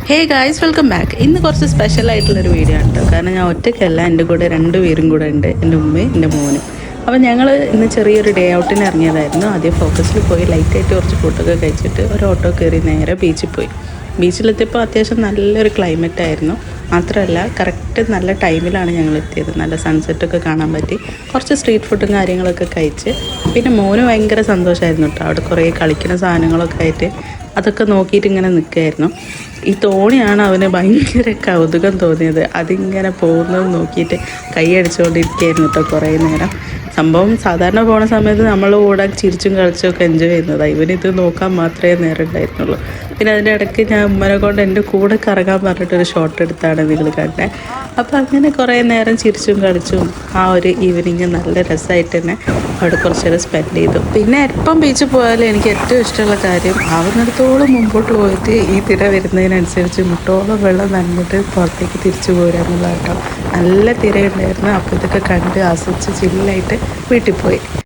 Hey guys, welcome back. ഇന്ന് കുറച്ച് special ആയിട്ടുള്ളൊരു വീഡിയോ ആണ് കേട്ടോ. കാരണം ഞാൻ ഒറ്റയ്ക്കല്ല, എൻ്റെ കൂടെ രണ്ട് പേരും കൂടെ ഉണ്ട്, എൻ്റെ ഉമ്മയും എൻ്റെ മോനും. അപ്പോൾ ഞങ്ങൾ ഇന്ന് ചെറിയൊരു ഡേ ഔട്ടിന് ഇറങ്ങിയതായിരുന്നു. ആദ്യം ഫോക്കസിൽ പോയി ലൈറ്റായിട്ട് കുറച്ച് ഫുഡൊക്കെ കഴിച്ചിട്ട് ഒരു ഓട്ടോ കയറി നേരെ ബീച്ചിൽ പോയി. ബീച്ചിലെത്തിയപ്പോൾ അത്യാവശ്യം നല്ലൊരു ക്ലൈമറ്റ് ആയിരുന്നു. മാത്രമല്ല കറക്റ്റ് നല്ല ടൈമിലാണ് ഞങ്ങൾ എത്തിയത്. നല്ല സൺസെറ്റൊക്കെ കാണാൻ പറ്റി. കുറച്ച് സ്ട്രീറ്റ് ഫുഡും കാര്യങ്ങളൊക്കെ കഴിച്ച് പിന്നെ മോന് ഭയങ്കര സന്തോഷമായിരുന്നു കേട്ടോ. അവിടെ കുറേ കളിക്കുന്ന സാധനങ്ങളൊക്കെ ആയിട്ട് അതൊക്കെ നോക്കിയിട്ട് ഇങ്ങനെ നിൽക്കുമായിരുന്നു. ഈ തോണിയാണ് അവന് ഭയങ്കര കൗതുകം തോന്നിയത്. അതിങ്ങനെ പോകുന്നത് നോക്കിയിട്ട് കൈയടിച്ചുകൊണ്ടിരിക്കുകയായിരുന്നു കേട്ടോ കുറേ നേരം. സംഭവം സാധാരണ പോണ സമയത്ത് നമ്മൾ ഓടാൻ ചിരിച്ചും കളിച്ചും ഒക്കെ എൻജോയ് ചെയ്യുന്നതാണ്. ഇവനിത് നോക്കാൻ മാത്രമേ നേരം ഉണ്ടായിരുന്നുള്ളൂ. പിന്നെ അതിൻ്റെ ഇടയ്ക്ക് ഞാൻ ഉമ്മനെ കൊണ്ട് എൻ്റെ കൂടെ കറങ്ങാൻ പറഞ്ഞിട്ടൊരു ഷോട്ട് എടുത്താണ് നിങ്ങൾ കണ്ടത്. അപ്പോൾ അങ്ങനെ കുറേ നേരം ചിരിച്ചും കളിച്ചും ആ ഒരു ഈവനിങ് നല്ല രസമായിട്ട് തന്നെ അവിടെ കുറച്ച് നേരം സ്പെൻഡ് ചെയ്തു. പിന്നെ എപ്പം ബീച്ചിൽ പോയാലും എനിക്ക് ഏറ്റവും ഇഷ്ടമുള്ള കാര്യം ആവുന്നിടത്തോളം മുമ്പോട്ട് പോയിട്ട് ഈ തിര വരുന്നതിനനുസരിച്ച് മുട്ടോളം വെള്ളം നനഞ്ഞിട്ട് പുറത്തേക്ക് തിരിച്ചു പോരുക എന്നുള്ളതാണ് കേട്ടോ. നല്ല തിരയുണ്ടായിരുന്നു. അപ്പോൾ ഇതൊക്കെ കണ്ട് ആസ്വദിച്ച് ചില്ലായിട്ട് വീട്ടിൽ പോയി.